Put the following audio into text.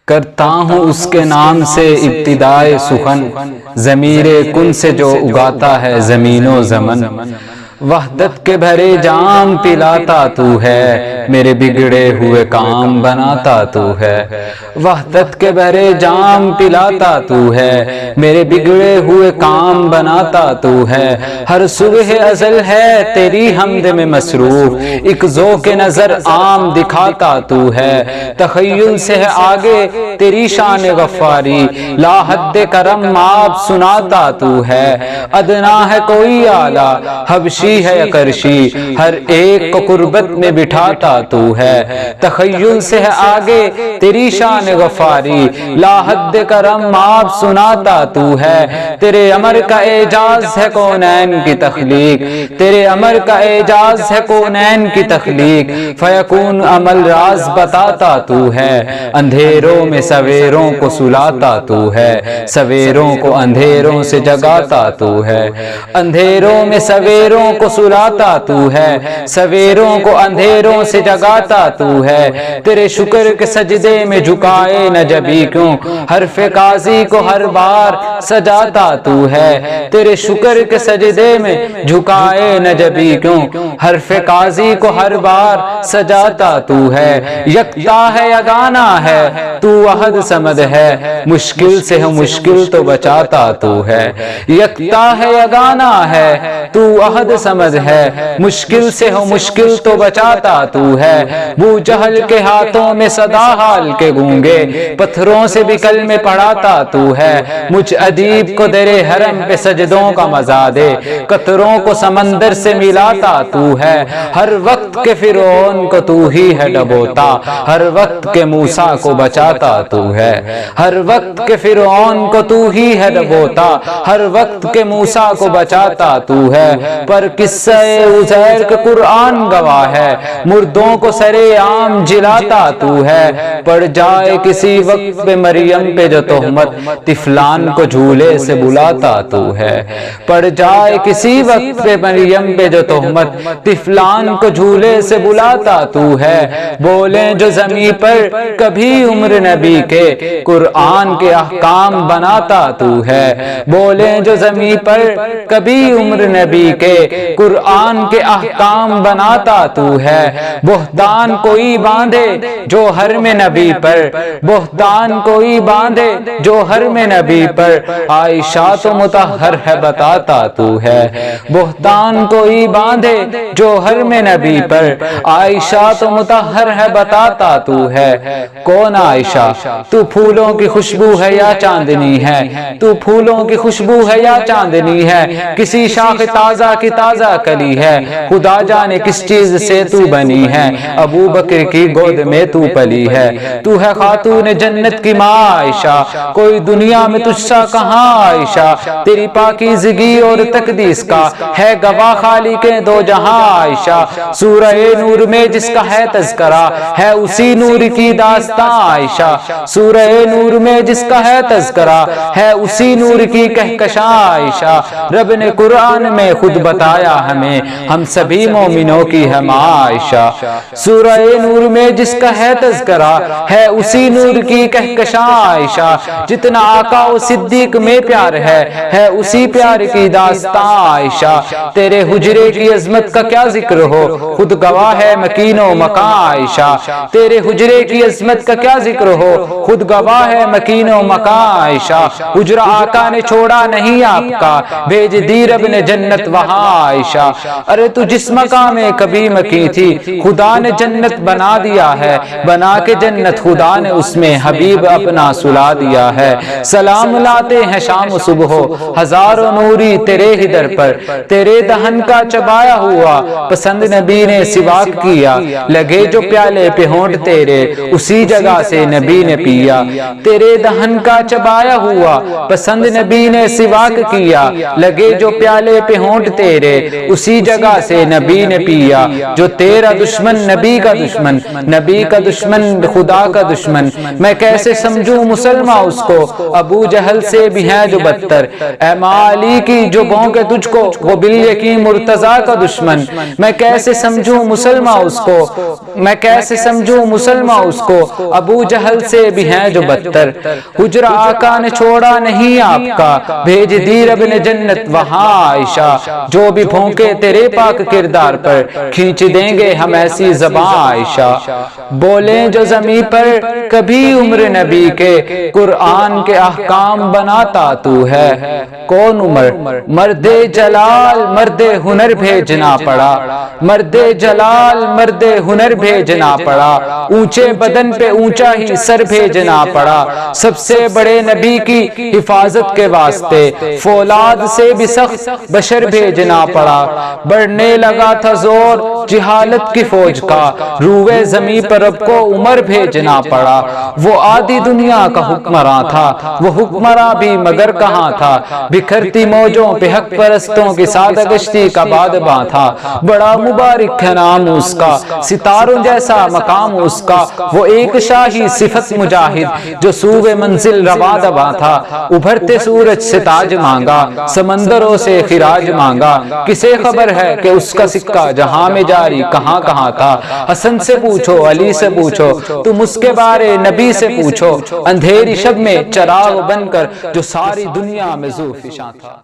کرتا ہوں اس کے نام سے ابتدائے سخن، ضمیر کن سے جو اگاتا ہے زمین و زمن۔ وحدت کے بھرے جام پلاتا تو ہے، میرے بگڑے ہوئے کام بناتا تو ہے۔ وحدت کے بھرے جام پلاتا تو ہے، میرے بگڑے ہوئے کام بناتا تو ہے۔ ہر صبح ازل ہے تیری حمد میں مصروف، ایک ذوق نظر عام دکھاتا تو ہے۔ تخیل سے ہے آگے تیری شان غفاری، لا حد کرم آپ سناتا تو ہے۔ ادنا ہے کوئی اعلیٰ، حبشی ہے کرشی، ہر ایک کو قربت میں بٹھاتا تو ہے۔ تخیل سے ہے آگے تیری شان غفاری، لا حد کرم آپ سناتا تو ہے۔ تیرے امر کا اعجاز ہے کونین کی تخلیق، تیرے امر کا اعجاز ہے کونین کی تخلیق، فیکون عمل راز بتاتا تو ہے۔ اندھیروں میں سویروں کو سلاتا تو ہے، سویروں کو اندھیروں سے جگاتا تو ہے۔ اندھیروں میں سویروں کو سلاتا تو ہے، سویروں کو اندھیروں سے جگاتا تو ہے۔ تیرے شکر کے سجدے میں جھکائے نہ جبی کیوں، حرف قاضی کو ہر بار سجاتا تو ہے۔ تیرے شکر کے سجدے میں جھکائے نہ جبی کیوں، حرف قاضی کو ہر بار سجاتا تو ہے۔ یکتا ہے یگانہ ہے تو احد صمد ہے، مشکل سے ہے مشکل تو بچاتا تو ہے۔ یکتا ہے یگانہ ہے تو احد صمد ہے، مشکل سے ہو مشکل تو بچاتا تو ہے۔ بو جہل کے ہاتھوں میں سدا حال کے گونگے، پتھروں سے بھی کلمے پڑھاتا تو ہے۔ مجھ ادیب کو تیرے حرم پہ سجدوں کا مزہ دے، قطروں کو سمندر سے ملاتا تو ہے۔ ہر وقت کے فرعون کو تو ہی ہے ڈبوتا، ہر وقت کے موسیٰ کو بچاتا تو ہے۔ ہر وقت کے فرعون کو تو ہی ہے ڈبوتا، ہر وقت کے موسیٰ کو بچاتا تو ہے۔ پر قصہ عزیر کا قرآن گواہ ہے، مردوں کو سرے عام جلاتا تو ہے۔ پڑ جائے کسی وقت پہ مریم پہ جو تہمت، طفلان کو جھولے سے بلاتا تو ہے۔ پڑ جائے کسی وقت پہ مریم پہ جو تہمت، طفلان کو جھولے سے بلاتا تو ہے۔ بولیں جو زمین پر کبھی عمر نبی کے، قرآن کے احکام بناتا تو ہے۔ بولیں جو زمین پر کبھی عمر نبی کے، قرآن کے احکام بناتا تو ہے۔ بہتان کوئی باندھے جو حرم نبی پر، بہتان کوئی باندھے جو حرم نبی پر، عائشہ تو مطہر ہے بتاتا تو ہے۔ بہتان کوئی باندھے جو حرم نبی پر، عائشہ تو مطہر ہے بتاتا تو ہے۔ کون عائشہ تو پھولوں کی خوشبو ہے یا چاندنی ہے، تو پھولوں کی خوشبو ہے یا چاندنی ہے، کسی شاخ تازہ کی تازہ کلی ہے، خدا جانے کس چیز سے تو بنی ہے، ابو بکر کی گود میں تو پلی ہے۔ تو ہے خاتون جنت کی ماں عائشہ، کوئی دنیا میں تجھ سا کہاں عائشہ، تیری پاکیزگی اور تقدیس کا ہے گواہ خالق دو جہاں عائشہ۔ سورہ نور میں جس کا ہے تذکرہ، ہے اسی نور کی داستاں عائشہ۔ سورہ نور میں جس کا ہے تذکرہ، ہے اسی نور کی کہکشاں عائشہ۔ رب نے قرآن میں خود بتایا ہمیں، ہم سبھی مومنوں کی ہے ماں عائشہ۔ سورہ نور میں جس کا ہے تذکرہ، ہے اسی نور کی کہکشاں عائشہ۔ جتنا آقا و صدیق میں پیار ہے اسی پیار کی داستاں عائشہ۔ تیرے حجرے کی عظمت کا کیا ذکر ہو، خود گواہ ہے مکین و مکاں عائشہ۔ تیرے حجرے کی عظمت کا کیا ذکر ہو، خود گواہ ہے مکین و مکاں عائشہ۔ حجرہ آقا نے چھوڑا نہیں آپ کا، بھیج دی رب نے جنت وہاں عائشہ۔ ارے تو جس مقام میں کبھی مکی تھی، خدا نے جنت بنا دیا ہے، بنا کے جنت خدا نے اس میں حبیب اپنا سلا دیا ہے۔ سلام لاتے ہیں شام و صبح، ہزاروں نوری تیرے ہی در پر، تیرے دہن کا چبایا ہوا پسند نبی نے سواک کیا، لگے جو پیالے پہ ہونٹ تیرے اسی جگہ سے نبی نے پیا۔ تیرے دہن کا چبایا ہوا پسند نبی نے سواک کیا، لگے جو پیالے پہ ہونٹ تیرے اسی جگہ سے نبی نے پیا۔ جو تیرا دشمن دشمن نبی کا دشمن، نبی کا دشمن خدا کا دشمن، میں کیسے سمجھوں مسلمہ اس کو، ابو جہل سے بھی ہے جو بدتر، اے علی کی جو بھونکے تجھ کو، وہ بالیقین مرتضیٰ کا دشمن، میں کیسے سمجھوں مسلمہ اس کو، میں کیسے سمجھوں مسلمہ اس کو، ابو جہل سے بھی ہے جو بدتر، حجرہ آقا نے چھوڑا نہیں آپ کا، بھیج دی رب نے جنت وہاں عائشہ، جو بھی بھونکے تیرے پاک کردار پر، کھینچ دیں گے ہم ایسی زباں عائشہ، بولیں جو زمین پر کبھی عمر نبی کے، قرآن کے احکام بناتا تو ہے، کون عمر، مرد جلال مرد ہنر بھیجنا پڑا، مرد جلال مرد ہنر بھیجنا پڑا، اونچے بدن پہ اونچا ہی سر بھیجنا پڑا، سب سے بڑے نبی کی حفاظت کے واسطے فولاد سے بھی سخت بشر بھیجنا پڑا، بڑھنے لگا تھا زور جہالت کی فوج کا، روئے زمین پر رب کو عمر بھیجنا پڑا، وہ آدھی دنیا کا حکمراں تھا، وہ حکمراں بھی مگر کہاں تھا، بکھرتی موجوں پہ حق پرستوں کی سادہ گشتی کا بادباں تھا، بڑا مبارک ہے نام اس کا، ستاروں جیسا مقام اس کا، وہ ایک شاہی صفت مجاہد جو سوئے منزل رواں دباں تھا، ابھرتے سورج سے تاج مانگا، سمندروں سے خراج مانگا، کسے خبر ہے کہ اس کا سکہ جہاں میں جاری کہاں کہاں تھا، حسن سے پوچھو علی سے پوچھو، تم اس کے بارے نبی سے پوچھو، اندھیری شب میں چراغ بن کر جو ساری دنیا میں ذو فشاں تھا۔